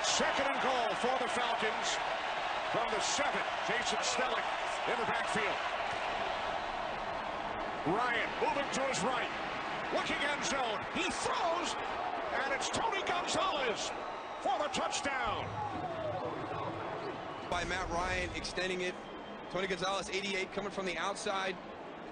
Second and goal for the Falcons from the 7. Jason Snelling in the backfield. Ryan moving to his right. Looking end zone. He throws, and it's Tony Gonzalez for the touchdown. By Matt Ryan, extending it. Tony Gonzalez, 88, coming from the outside.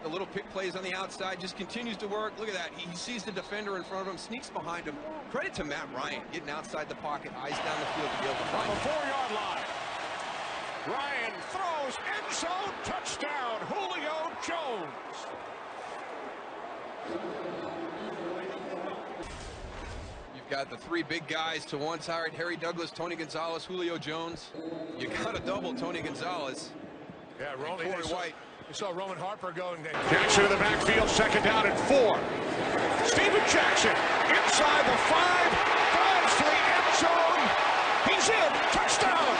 The little pick plays on the outside, just continues to work. Look at that. He sees the defender in front of him, sneaks behind him. Credit to Matt Ryan, getting outside the pocket, eyes down the field to be able to find on him. The 4-yard line. Ryan throws, end zone, touchdown, Julio Jones. You've got the 3 big guys to one side, Harry Douglas, Tony Gonzalez, Julio Jones. You got a double Tony Gonzalez. Yeah, Roman White. You saw Roman Harper going there. Jackson in the backfield, second down and 4. Steven Jackson inside the 5, drives to the end zone. He's in, touchdown.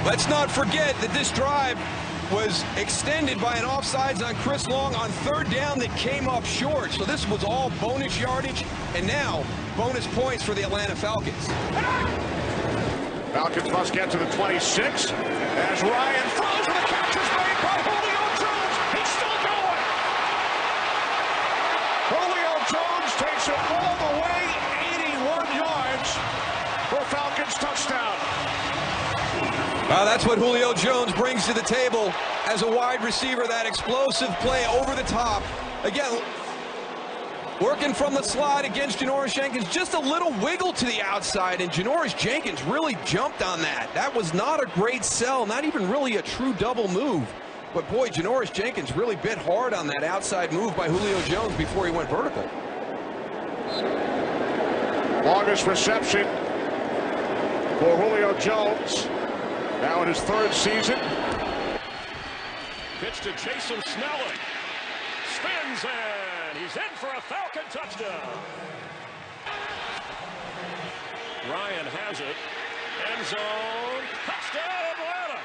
Let's not forget that this drive was extended by an offsides on Chris Long on 3rd down that came up short. So this was all bonus yardage, and now bonus points for the Atlanta Falcons. Falcons must get to the 26 as Ryan throws and the catch is made by Julio Jones. He's still going. Julio Jones takes it all the way, 81 yards for Falcons touchdown. That's what Julio Jones brings to the table as a wide receiver, that explosive play over the top. Again, working from the slot against Janoris Jenkins, just a little wiggle to the outside, and Janoris Jenkins really jumped on that. That was not a great sell, not even really a true double move. But boy, Janoris Jenkins really bit hard on that outside move by Julio Jones before he went vertical. Longest reception for Julio Jones, now in his 3rd season. Pitch to Jason Snelling. Spins and he's in for a Falcon touchdown. Ryan has it. End zone. Touchdown Atlanta.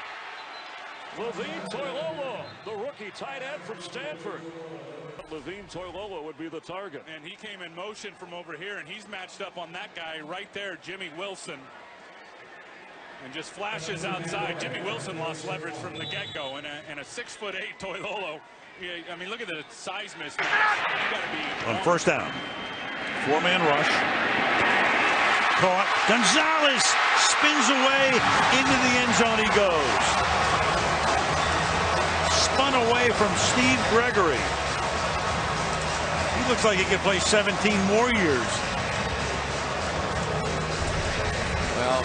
Levine Toilolo, the rookie tight end from Stanford. Levine Toilolo would be the target. And he came in motion from over here, and he's matched up on that guy right there, Jimmy Wilson. And just flashes outside. Jimmy Wilson lost leverage from the get-go, and a 6'8" Toilolo. Yeah, I mean, look at the size mismatch. You got to be on 1st down. 4-man rush. Caught. Gonzalez spins away into the end zone. He goes. Spun away from Steve Gregory. He looks like he could play 17 more years. Well,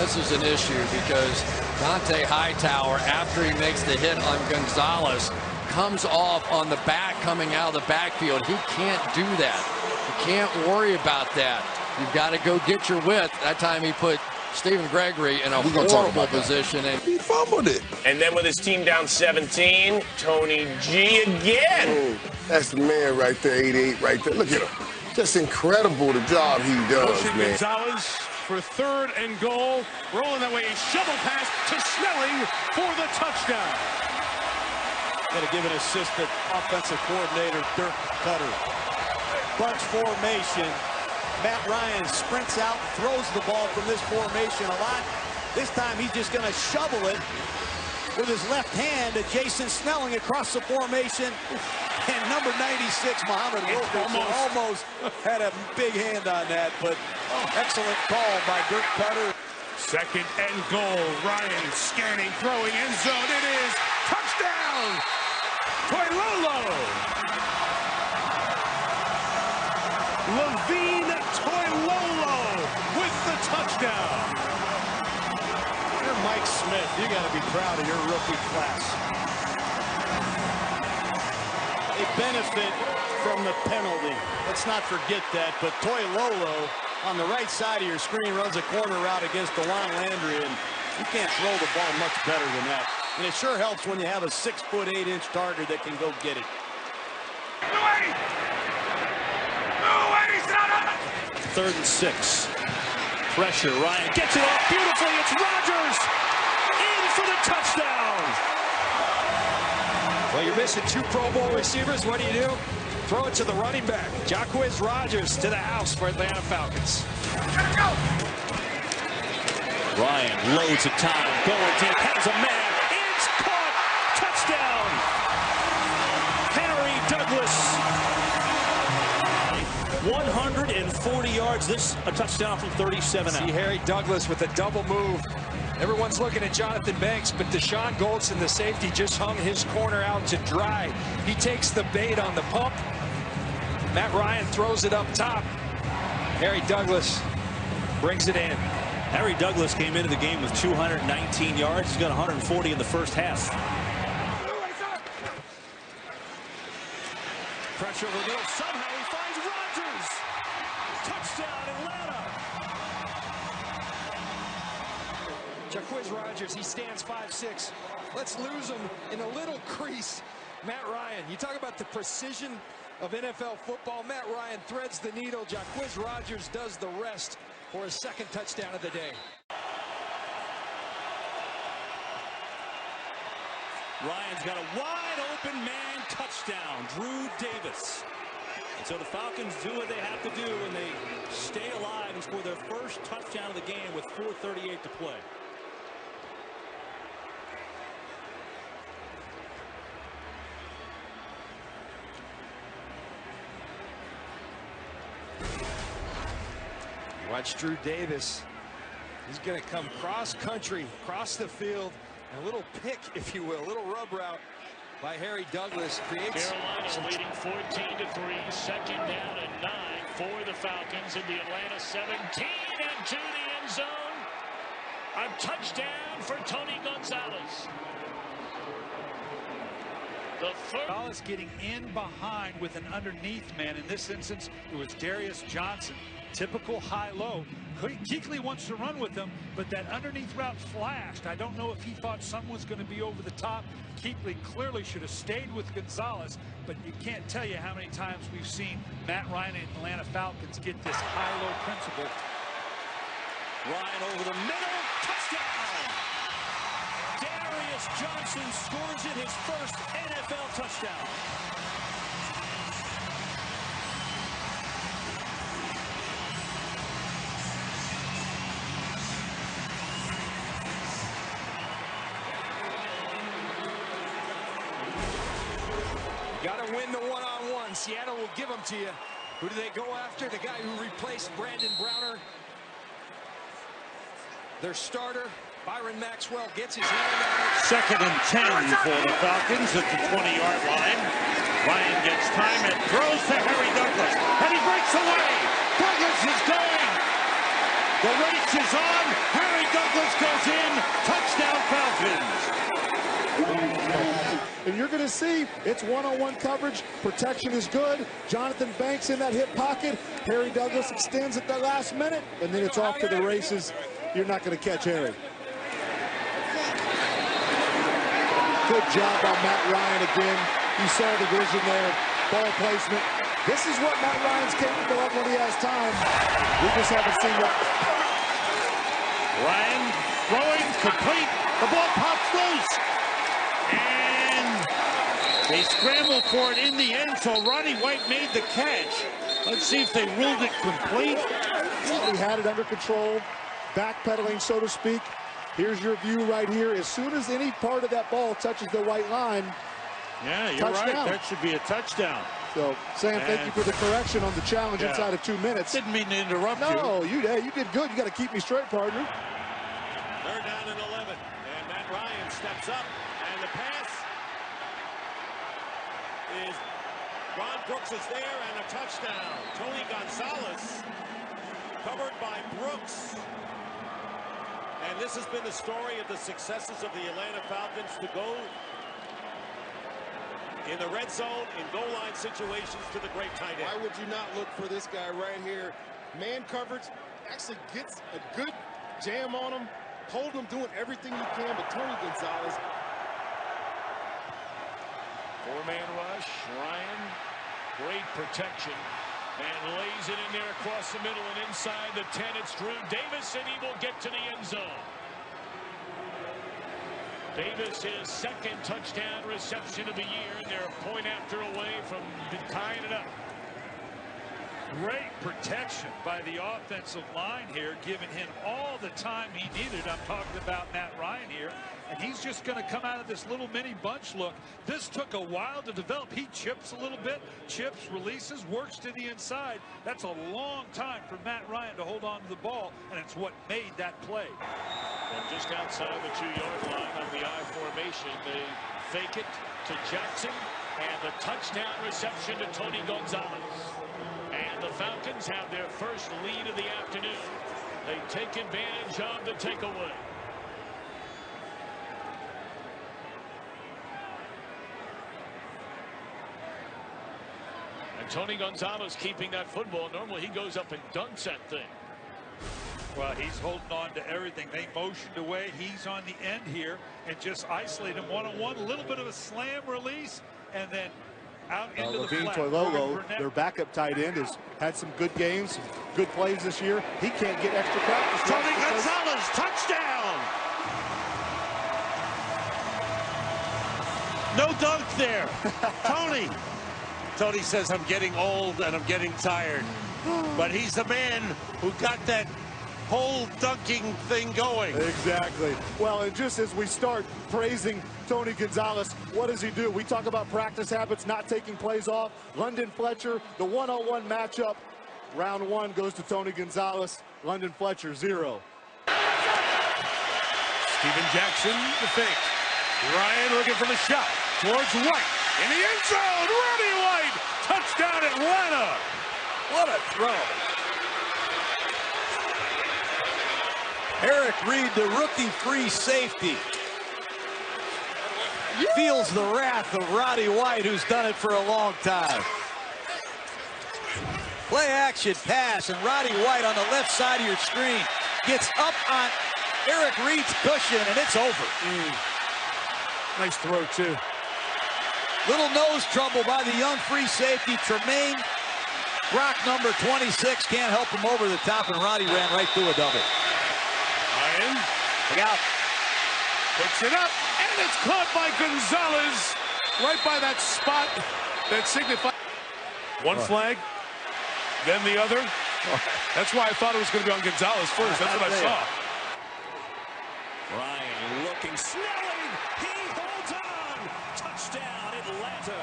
this is an issue because Dante Hightower, after he makes the hit on Gonzalez, comes off on the back coming out of the backfield. He can't do that. You can't worry about that. You've got to go get your width. That time he put Stephen Gregory in a horrible position. And he fumbled it. And then with his team down 17, Tony G again. That's the man right there, 88 right there. Look at him. Just incredible the job he does, man. Gonzalez for 3rd and goal. Rolling that way, a shovel pass to Snelling for the touchdown. Got to give an assist to offensive coordinator Dirk Cutter. Bunch formation. Matt Ryan sprints out, throws the ball from this formation a lot. This time he's just going to shovel it with his left hand to Jason Snelling across the formation. And number 96, Muhammad Wilkerson, almost had a big hand on that, but excellent call by Dirk Cutter. 2nd and goal. Ryan scanning, throwing, end zone. It is touchdown. Toilolo. Levine Toilolo with the touchdown. You're Mike Smith. You got to be proud of your rookie class. They benefit from the penalty. Let's not forget that. But Toilolo on the right side of your screen runs a corner route against DeJuan Landry, and you can't throw the ball much better than that. And it sure helps when you have a 6'8" target that can go get it. 3rd and 6. Pressure. Ryan gets it off beautifully. It's Rodgers in for the touchdown. Well, you're missing 2 Pro Bowl receivers. What do? throw it to the running back. Jacquizz Rodgers to the house for Atlanta Falcons. Ryan loads of time, going deep, has a man, it's caught, touchdown. Harry Douglas, 140 yards, this a touchdown from 37 out. See Harry Douglas with a double move. Everyone's looking at Jonathan Banks, but Deshaun Goldson, the safety, just hung his corner out to dry. He takes the bait on the pump. Matt Ryan throws it up top. Harry Douglas brings it in. Harry Douglas came into the game with 219 yards. He's got 140 in the first half. Pressure over the middle. Somehow he finds Rodgers. Touchdown, Atlanta. Jacquizz Rodgers, he stands 5'6". Let's lose him in a little crease. Matt Ryan, you talk about the precision of NFL football. Matt Ryan threads the needle. Jacquizz Rodgers does the rest for his second touchdown of the day. Ryan's got a wide open man touchdown. Drew Davis. And so the Falcons do what they have to do, and they stay alive and score their first touchdown of the game with 4:38 to play. Watch Drew Davis. He's going to come cross country, across the field. A little pick, if you will, a little rub route by Harry Douglas creates. Carolina leading 14-3, second down and 9 for the Falcons in the Atlanta 17 and to the end zone. A touchdown for Tony Gonzalez. The Gonzalez getting in behind with an underneath man. In this instance, it was Darius Johnson. Typical high-low. Kuechly wants to run with him, but that underneath route flashed. I don't know if he thought someone was going to be over the top. Kuechly clearly should have stayed with Gonzalez, but you can't tell you how many times we've seen Matt Ryan and Atlanta Falcons get this high-low principle. Ryan over the middle, touchdown! Darius Johnson scores it, his first NFL touchdown. Got to win the one-on-one. Seattle will give them to you. Who do they go after? The guy who replaced Brandon Browner. Their starter, Byron Maxwell, gets his hand on it. Second and 10 for the Falcons at the 20-yard line. Ryan gets time and throws to Harry Douglas. And he breaks away. Douglas is going. The race is on. Harry Douglas goes in. Touchdown Falcons. And you're going to see it's one-on-one coverage. Protection is good. Jonathan Banks in that hip pocket. Harry Douglas extends at the last minute, and then it's off to the races. You're not going to catch Harry. Good job by Matt Ryan again. You saw the vision there. Ball placement. This is what Matt Ryan's capable of when he has time. We just haven't seen it. Ryan throwing complete. The ball pops loose. And they scrambled for it in the end, so Ronnie White made the catch. Let's see if they ruled it complete. He had it under control, backpedaling, so to speak. Here's your view right here. As soon as any part of that ball touches the white line, yeah, you're touchdown. right. That should be a touchdown. So, Sam, thank you for the correction on the challenge inside of 2 minutes. Didn't mean to interrupt you. No, you did good. You got to keep me straight, partner. Third down and 11, and Matt Ryan steps up, and the pass is Ron Brooks is there, and a touchdown. Tony Gonzalez covered by Brooks. And this has been the story of the successes of the Atlanta Falcons to go in the red zone, in goal line situations to the great tight end. Why would you not look for this guy right here? Man coverage actually gets a good jam on him, hold him doing everything you can, but Tony Gonzalez. Four-man rush, Ryan, great protection, and lays it in there across the middle and inside the 10. It's Drew Davis, and he will get to the end zone. Davis, his second touchdown reception of the year. They're a point after away from tying it up. Great protection by the offensive line here, giving him all the time he needed. I'm talking about Matt Ryan here, and he's just going to come out of this little mini bunch look. This took a while to develop. He chips a little bit, chips, releases, works to the inside. That's a long time for Matt Ryan to hold on to the ball, and it's what made that play. And just outside the 2-yard line on the I formation, they fake it to Jackson, and the touchdown reception to Tony Gonzalez. And the Falcons have their first lead of the afternoon. They take advantage of the takeaway. And Tony Gonzalez keeping that football. Normally he goes up and dunks that thing. Well, he's holding on to everything. They motioned away. He's on the end here and just isolate him one-on-one. A little bit of a slam release, and then out into the Levine flat. Toilolo, their backup tight end, has had some good games, good plays this year. He can't get extra practice. Tony Gonzalez, touchdown! No dunk there. Tony says, I'm getting old and I'm getting tired. But he's the man who got that whole dunking thing going. Exactly. Well, and just as we start praising Tony Gonzalez, what does he do? We talk about practice habits, not taking plays off. London Fletcher, the one-on-one matchup. Round one goes to Tony Gonzalez. London Fletcher, 0. Steven Jackson, the fake. Ryan looking for the shot towards White. In the end zone, Roddy White. Touchdown, Atlanta. What a throw. Eric Reed, the rookie free safety, feels the wrath of Roddy White, who's done it for a long time. Play action pass, and Roddy White on the left side of your screen gets up on Eric Reed's cushion, and it's over. Nice throw, too. Little nose trouble by the young free safety, Tremaine Brock, number 26, can't help him over the top, and Roddy ran right through a double. Ryan, look out. Picks it up, and it's caught by Gonzalez right by that spot that signifies. One flag, then the other. That's why I thought it was going to be on Gonzalez first. That's what I saw. Ryan looking, Snelling, he holds on. Touchdown, Atlanta.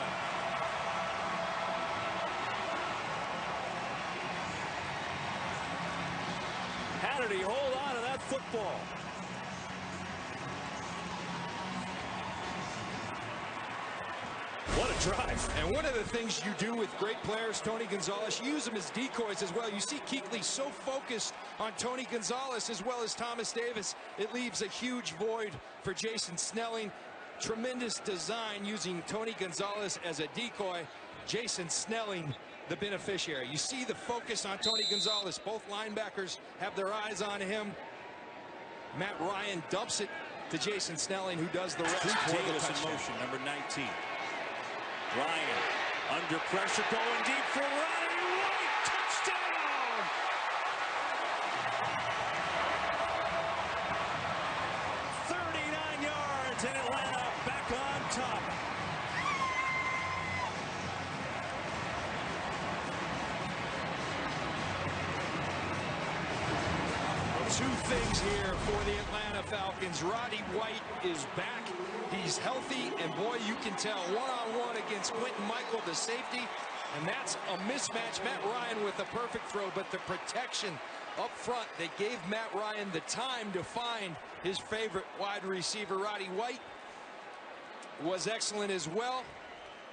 How did he hold on to that football? What a drive. And one of the things you do with great players, Tony Gonzalez, you use them as decoys as well. You see Kuechly so focused on Tony Gonzalez as well as Thomas Davis. It leaves a huge void for Jason Snelling. Tremendous design using Tony Gonzalez as a decoy. Jason Snelling, the beneficiary. You see the focus on Tony Gonzalez. Both linebackers have their eyes on him. Matt Ryan dumps it to Jason Snelling, who does the rest for the touchdown. In motion, number 19. Ryan under pressure, going deep for Roddy White. Touchdown! yards, and Atlanta back on top. Two things here for the Atlanta Falcons. Roddy White is back. He's healthy, and boy, you can tell one-on-one against Quentin Michael, the safety, and that's a mismatch. Matt Ryan with a perfect throw, but the protection up front, they gave Matt Ryan the time to find his favorite wide receiver. Roddy White was excellent as well,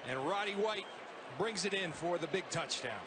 and Roddy White brings it in for the big touchdown.